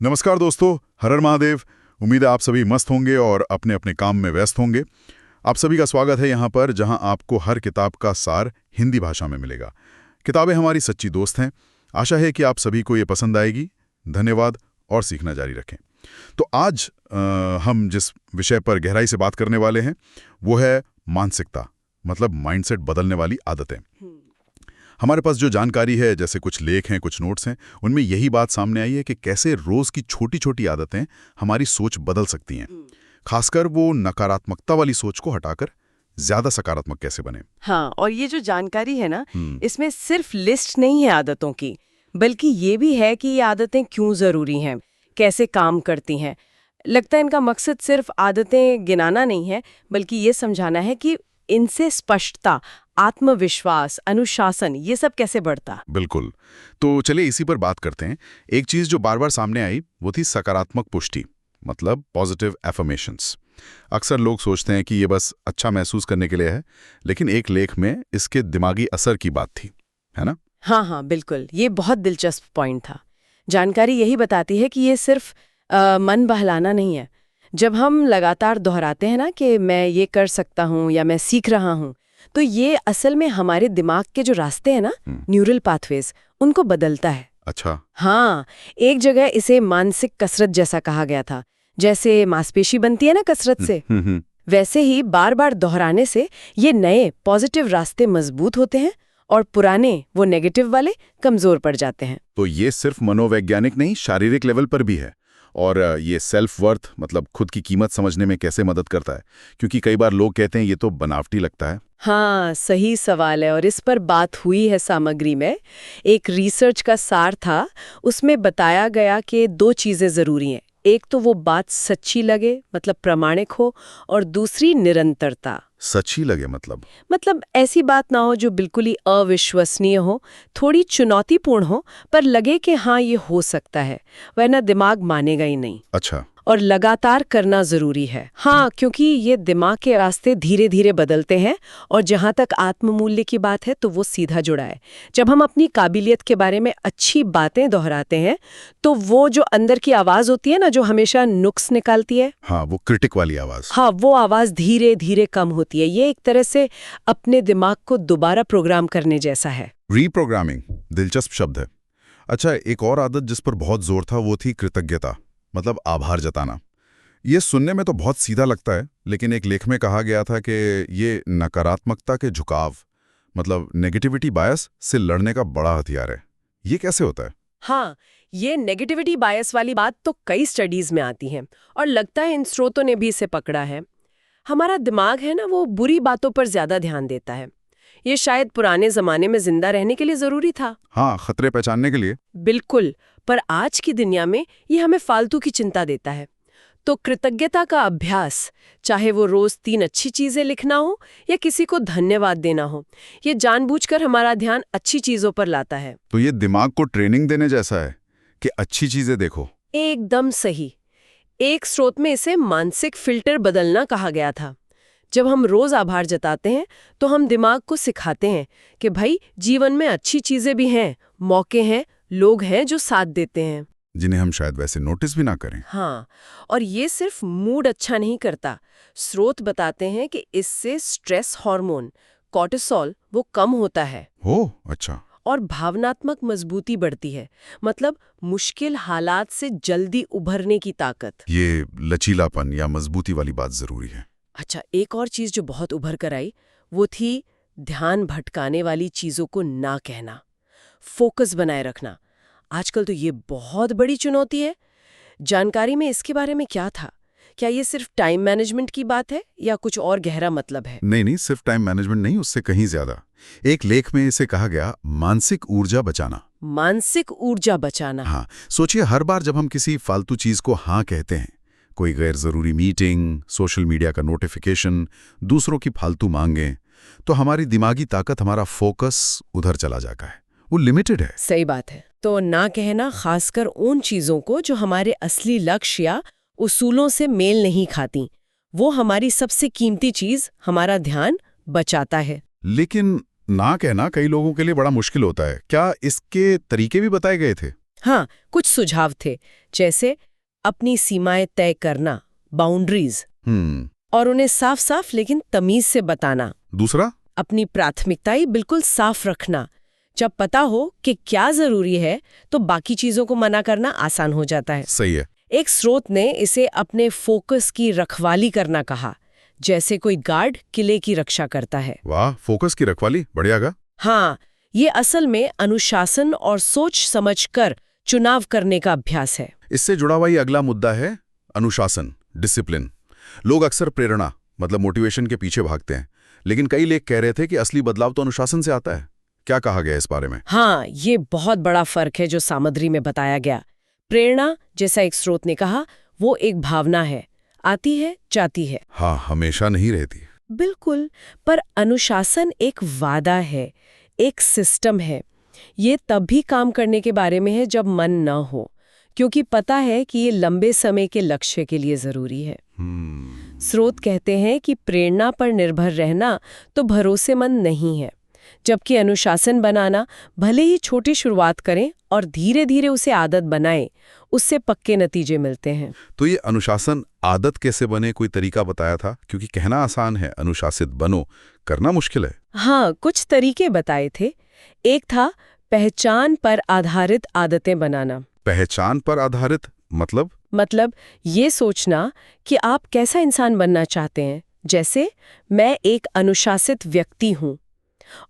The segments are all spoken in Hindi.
नमस्कार दोस्तों, हर हर महादेव। उम्मीद है आप सभी मस्त होंगे और अपने अपने काम में व्यस्त होंगे। आप सभी का स्वागत है यहाँ पर, जहाँ आपको हर किताब का सार हिंदी भाषा में मिलेगा। किताबें हमारी सच्ची दोस्त हैं। आशा है कि आप सभी को ये पसंद आएगी। धन्यवाद और सीखना जारी रखें। तो आज हम जिस विषय पर गहराई से बात करने वाले हैं वो है मानसिकता, मतलब माइंडसेट बदलने वाली आदतें। हमारे पास जो जानकारी है, जैसे कुछ लेख हैं, कुछ नोट्स हैं, उनमें यही बात सामने आई है कि कैसे रोज की छोटी छोटी आदतें हमारी सोच बदल सकती हैं। खासकर वो नकारात्मकता वाली सोच को हटाकर ज्यादा सकारात्मक कैसे बने। हाँ, और ये जो जानकारी है ना, इसमें सिर्फ लिस्ट नहीं है आदतों की, बल्कि ये भी है कि ये आदतें क्यों जरूरी हैं, कैसे काम करती हैं। लगता है इनका मकसद सिर्फ आदतें गिनाना नहीं है, बल्कि ये समझाना है कि इनसे स्पष्टता, आत्मविश्वास, अनुशासन, ये सब कैसे बढ़ता। बिल्कुल। तो चलिए इसी पर बात करते हैं। एक चीज जो बार बार सामने आई वो थी सकारात्मक पुष्टि, मतलब पॉजिटिव एफर्मेशंस। अक्सर लोग सोचते हैं कि ये बस अच्छा महसूस करने के लिए है, लेकिन एक लेख में इसके दिमागी असर की बात थी, है ना? हाँ, बिल्कुल। ये बहुत दिलचस्प पॉइंट था। जानकारी यही बताती है कि ये सिर्फ मन बहलाना नहीं है। जब हम लगातार दोहराते हैं ना कि मैं ये कर सकता हूँ या मैं सीख रहा हूँ, तो ये असल में हमारे दिमाग के जो रास्ते हैं ना, न्यूरल पाथवेज, उनको बदलता है। अच्छा। हाँ, एक जगह इसे मानसिक कसरत जैसा कहा गया था। जैसे मांसपेशी बनती है ना कसरत से, वैसे ही बार बार दोहराने से ये नए पॉजिटिव रास्ते मजबूत होते हैं और पुराने, वो नेगेटिव वाले, कमजोर पड़ जाते हैं। तो ये सिर्फ मनोवैज्ञानिक नहीं, शारीरिक लेवल पर भी है। और ये सेल्फ वर्थ, मतलब खुद की कीमत समझने में कैसे मदद करता है? क्योंकि कई बार लोग कहते हैं ये तो बनावटी लगता है। हाँ, सही सवाल है, और इस पर बात हुई है सामग्री में। एक रिसर्च का सार था, उसमें बताया गया कि दो चीजें जरूरी हैं। एक तो वो बात सच्ची लगे, मतलब प्रामाणिक हो, और दूसरी निरंतरता। सच्ची लगे मतलब ऐसी बात ना हो जो बिल्कुल ही अविश्वसनीय हो, थोड़ी चुनौतीपूर्ण हो, पर लगे कि हाँ ये हो सकता है, वरना दिमाग मानेगा ही नहीं। अच्छा। और लगातार करना जरूरी है। हाँ, क्योंकि ये दिमाग के रास्ते धीरे धीरे बदलते हैं। और जहाँ तक आत्ममूल्य की बात है तो वो सीधा जुड़ा है। जब हम अपनी काबिलियत के बारे में अच्छी बातें दोहराते हैं, तो वो जो अंदर की आवाज होती है ना, जो हमेशा नुक्स निकालती है, हाँ, वो क्रिटिक वाली आवाज, हाँ, वो आवाज धीरे धीरे कम होती है। ये एक तरह से अपने दिमाग को दोबारा प्रोग्राम करने जैसा है। रीप्रोग्रामिंग, दिलचस्प शब्द है। अच्छा, एक और आदत जिस पर बहुत जोर था वो थी कृतज्ञता, मतलब आभार जताना। ये सुनने में तो बहुत सीधा लगता है, लेकिन एक लेख में कहा गया था कि ये नकारात्मकता के झुकाव, मतलब नेगेटिविटी बायस से लड़ने का बड़ा हथियार है। ये कैसे होता है? हाँ, ये नेगेटिविटी बायस वाली बात तो कई स्टडीज में आती है, और लगता है इन स्रोतों ने भी इसे पकड़ा है। हमारा दिमाग है ना, वो बुरी बातों पर ज्यादा ध्यान देता है। ये शायद पुराने जमाने में जिंदा रहने के लिए जरूरी था। हाँ, खतरे पहचानने के लिए। बिल्कुल। पर आज की दुनिया में ये हमें फालतू की चिंता देता है। तो कृतज्ञता का अभ्यास, चाहे वो रोज 3 अच्छी चीजें लिखना हो या किसी को धन्यवाद देना हो, ये जानबूझकर हमारा ध्यान अच्छी चीजों पर लाता है। तो ये दिमाग को ट्रेनिंग देने जैसा है कि अच्छी चीजें देखो। एकदम सही। एक स्रोत में इसे मानसिक फिल्टर बदलना कहा गया था। जब हम रोज आभार जताते हैं तो हम दिमाग को सिखाते हैं कि भाई जीवन में अच्छी चीजें भी हैं, मौके हैं, लोग हैं जो साथ देते हैं, जिन्हें हम शायद वैसे नोटिस भी ना करें। हाँ, और ये सिर्फ मूड अच्छा नहीं करता। स्रोत बताते हैं कि इससे स्ट्रेस हार्मोन कॉर्टिसोल वो कम होता है। हो, अच्छा। और भावनात्मक मजबूती बढ़ती है, मतलब मुश्किल हालात से जल्दी उभरने की ताकत। ये लचीलापन या मजबूती वाली बात जरूरी है। अच्छा, एक और चीज जो बहुत उभर कर आई वो थी ध्यान भटकाने वाली चीजों को ना कहना, फोकस बनाए रखना। आजकल तो ये बहुत बड़ी चुनौती है। जानकारी में इसके बारे में क्या था? क्या ये सिर्फ टाइम मैनेजमेंट की बात है या कुछ और गहरा मतलब है? नहीं, सिर्फ टाइम मैनेजमेंट नहीं, उससे कहीं ज्यादा। एक लेख में इसे कहा गया मानसिक ऊर्जा बचाना। मानसिक ऊर्जा बचाना। हाँ, सोचिए, हर बार जब हम किसी फालतू चीज को हाँ कहते हैं, कोई गैर जरूरी मीटिंग, सोशल मीडिया का नोटिफिकेशन, दूसरों की फालतू मांगे, तो हमारी दिमागी ताकत, हमारा फोकस उधर चला जाता है। वो लिमिटेड है। सही बात है। तो ना कहना, खासकर उन चीजों को जो हमारे असली लक्ष्य या उसूलों से मेल नहीं खाती, वो हमारी सबसे कीमती चीज, हमारा ध्यान, बचाता है। लेकिन ना कहना कई लोगों के लिए बड़ा मुश्किल होता है। क्या इसके तरीके भी बताए गए थे? हाँ, कुछ सुझाव थे, जैसे अपनी सीमाएं तय करना, बाउंड्रीज, और उन्हें साफ साफ लेकिन तमीज से बताना। दूसरा, अपनी प्राथमिकताएं बिल्कुल साफ रखना। जब पता हो कि क्या जरूरी है तो बाकी चीजों को मना करना आसान हो जाता है। सही है। एक स्रोत ने इसे अपने फोकस की रखवाली करना कहा, जैसे कोई गार्ड किले की रक्षा करता है। वाह, फोकस की रखवाली, बढ़िया गा। हाँ, ये असल में अनुशासन और सोच समझकर चुनाव करने का अभ्यास है। इससे जुड़ा हुआ ये अगला मुद्दा है अनुशासन, डिसिप्लिन। लोग अक्सर प्रेरणा मतलब मोटिवेशन के पीछे भागते हैं, लेकिन कई लेख कह रहे थे कि असली बदलाव तो अनुशासन से आता है। क्या कहा गया इस बारे में? हाँ, ये बहुत बड़ा फर्क है जो सामग्री में बताया गया। प्रेरणा, जैसा एक स्रोत ने कहा, वो एक भावना है, आती है जाती है। हाँ, हमेशा नहीं रहती। बिल्कुल, पर अनुशासन एक वादा है, एक सिस्टम है। ये तब भी काम करने के बारे में है जब मन न हो, क्योंकि पता है कि ये लंबे समय के लक्ष्य के लिए जरूरी है। स्रोत कहते हैं कि प्रेरणा पर निर्भर रहना तो भरोसेमंद नहीं है, जबकि अनुशासन बनाना, भले ही छोटी शुरुआत करें और धीरे धीरे उसे आदत बनाएं, उससे पक्के नतीजे मिलते हैं। तो ये अनुशासन आदत कैसे बने, कोई तरीका बताया था? क्योंकि कहना आसान है अनुशासित बनो, करना मुश्किल है। हाँ, कुछ तरीके बताए थे। एक था पहचान पर आधारित आदतें बनाना। पहचान पर आधारित मतलब ये सोचना कि आप कैसा इंसान बनना चाहते हैं, जैसे मैं एक अनुशासित व्यक्ति हूँ,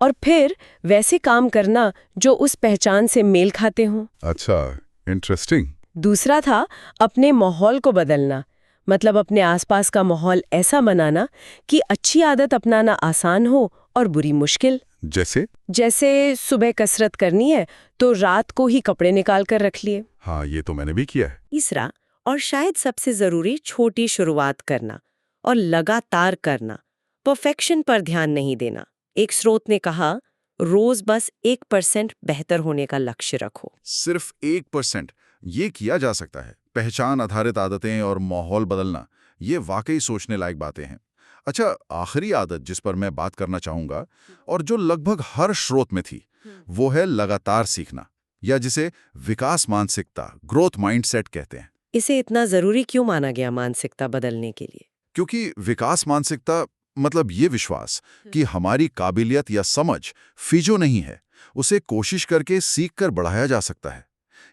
और फिर वैसे काम करना जो उस पहचान से मेल खाते हों। अच्छा, इंटरेस्टिंग। दूसरा था अपने माहौल को बदलना, मतलब अपने आसपास का माहौल ऐसा बनाना कि अच्छी आदत अपनाना आसान हो और बुरी मुश्किल। जैसे सुबह कसरत करनी है तो रात को ही कपड़े निकाल कर रख लिए। हाँ, ये तो मैंने भी किया है। तीसरा, और शायद सबसे जरूरी, छोटी शुरुआत करना और लगातार करना, परफेक्शन पर ध्यान नहीं देना। एक स्रोत ने कहा, रोज बस 1% बेहतर होने का लक्ष्य रखो। सिर्फ 1%, ये किया जा सकता है। पहचान आधारित आदतें और माहौल बदलना, ये वाकई सोचने लायक बातें हैं। अच्छा, आखिरी आदत जिस पर मैं बात करना चाहूंगा और जो लगभग हर स्रोत में थी, वो है लगातार सीखना, या जिसे विकास मानसिकता, ग्रोथ माइंडसेट कहते हैं। इसे इतना जरूरी क्यों माना गया मानसिकता बदलने के लिए? क्योंकि विकास मानसिकता मतलब ये विश्वास कि हमारी काबिलियत या समझ फिजो नहीं है, उसे कोशिश करके सीख कर बढ़ाया जा सकता है।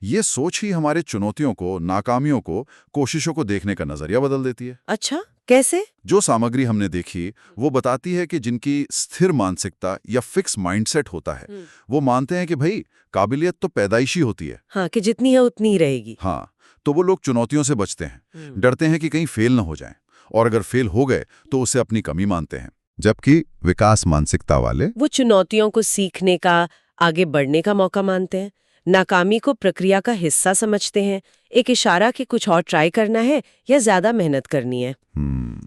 ये सोच ही हमारे चुनौतियों को, नाकामियों को, कोशिशों को देखने का नजरिया बदल देती है। अच्छा, कैसे? जो सामग्री हमने देखी वो बताती है कि जिनकी स्थिर मानसिकता या फिक्स माइंडसेट होता है, वो मानते हैं कि भाई काबिलियत तो पैदाइशी होती है। हाँ, कि जितनी है उतनी ही रहेगी। हाँ, तो वो लोग चुनौतियों से बचते हैं, डरते हैं कि कहीं फेल न हो जाएं, और अगर फेल हो गए तो उसे अपनी कमी मानते हैं। जबकि विकास मानसिकता वाले, वो चुनौतियों को सीखने का, आगे बढ़ने का मौका मानते हैं, नाकामी को प्रक्रिया का हिस्सा समझते हैं, एक इशारा कि कुछ और ट्राई करना है या ज्यादा मेहनत करनी है।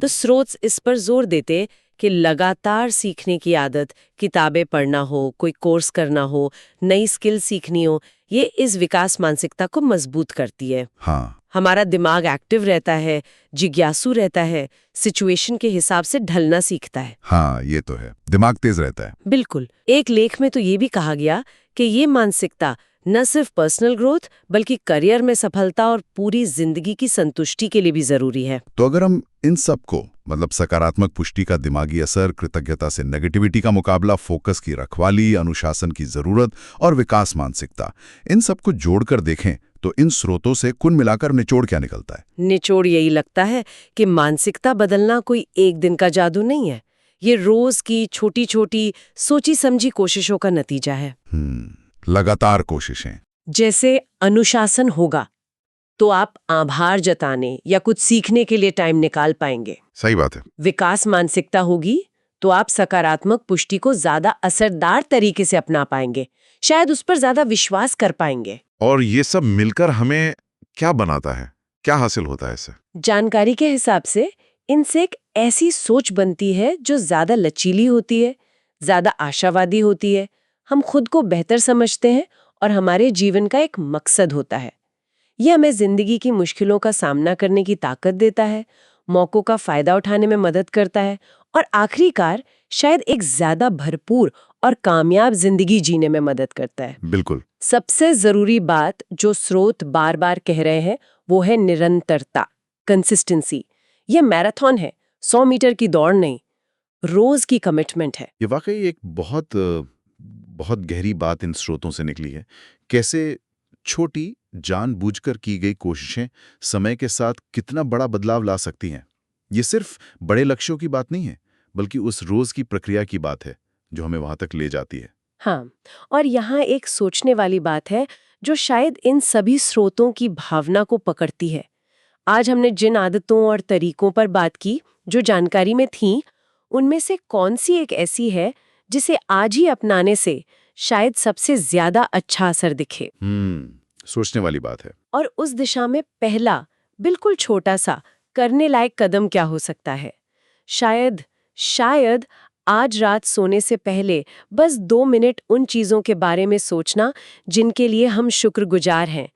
तो स्रोत इस पर जोर देते कि लगातार सीखने की आदत, किताबें पढ़ना हो, कोई कोर्स करना हो, नई स्किल सीखनी हो, ये इस विकास मानसिकता को मजबूत करती है। हाँ, हमारा दिमाग एक्टिव रहता है, जिज्ञासु रहता है, सिचुएशन के हिसाब से ढलना सीखता है। हाँ, ये तो है, दिमाग तेज रहता है। बिल्कुल। एक लेख में तो ये भी कहा गया कि ये मानसिकता न सिर्फ पर्सनल ग्रोथ बल्कि करियर में सफलता और पूरी जिंदगी की संतुष्टि के लिए भी जरूरी है। तो अगर हम इन सब को मतलब सकारात्मक पुष्टि का दिमागी असर, कृतज्ञता से नेगेटिविटी का मुकाबला, फोकस की रखवाली, अनुशासन की जरूरत और विकास मानसिकता, इन सब को जोड़कर देखें तो इन स्रोतों से कुल मिलाकर निचोड़ क्या निकलता है? निचोड़ यही लगता है कि मानसिकता बदलना कोई एक दिन का जादू नहीं है। ये रोज की छोटी छोटी सोची समझी कोशिशों का नतीजा है। लगातार कोशिशें। जैसे अनुशासन होगा तो आप आभार जताने या कुछ सीखने के लिए टाइम निकाल पाएंगे। सही बात है। विकास मानसिकता होगी तो आप सकारात्मक पुष्टि को ज्यादा असरदार तरीके से अपना पाएंगे, शायद उस पर ज्यादा विश्वास कर पाएंगे। और ये सब मिलकर हमें क्या बनाता है, क्या हासिल होता है इससे? जानकारी के हिसाब से इनसे एक ऐसी सोच बनती है जो ज्यादा लचीली होती है, ज्यादा आशावादी होती है, हम खुद को बेहतर समझते हैं और हमारे जीवन का एक मकसद होता है। यह हमें जिंदगी की मुश्किलों का सामना करने की ताकत देता है, मौकों का फायदा उठाने में मदद करता है और आखिरकार शायद एक ज्यादा भरपूर और कामयाब जिंदगी जीने में मदद करता है। बिल्कुल। सबसे जरूरी बात जो स्रोत बार बार कह रहे हैं वो है निरंतरता, कंसिस्टेंसी। ये मैराथन है, 100 मीटर की दौड़ नहीं, रोज की कमिटमेंट है। ये वाकई एक बहुत गहरी बात इन स्रोतों से निकली है। कैसे छोटी जानबूझकर की गई कोशिशें समय के साथ कितना बड़ा बदलाव ला सकती हैं। ये सिर्फ बड़े लक्ष्यों की बात नहीं है, बल्कि उस रोज की प्रक्रिया की बात है जो हमें वहां तक ले जाती है। हाँ, और यहाँ एक सोचने वाली बात है जो शायद इन सभी स्रोतों की भावना को पकड़ती है। आज हमने जिन आदतों और तरीकों पर बात की जो जानकारी में थीं, उनमें से कौन सी एक ऐसी है जिसे आज ही अपनाने से शायद सबसे ज्यादा अच्छा असर दिखे। सोचने वाली बात है। और उस दिशा में पहला बिल्कुल छोटा सा करने लायक कदम क्या हो सकता है? शायद आज रात सोने से पहले बस 2 मिनट उन चीजों के बारे में सोचना जिनके लिए हम शुक्रगुजार हैं,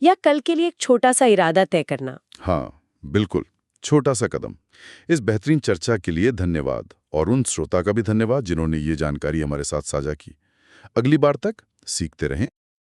या कल के लिए एक छोटा सा इरादा तय करना। हाँ, बिल्कुल, छोटा सा कदम। इस बेहतरीन चर्चा के लिए धन्यवाद, और उन श्रोता का भी धन्यवाद जिन्होंने ये जानकारी हमारे साथ साझा की। अगली बार तक सीखते रहें,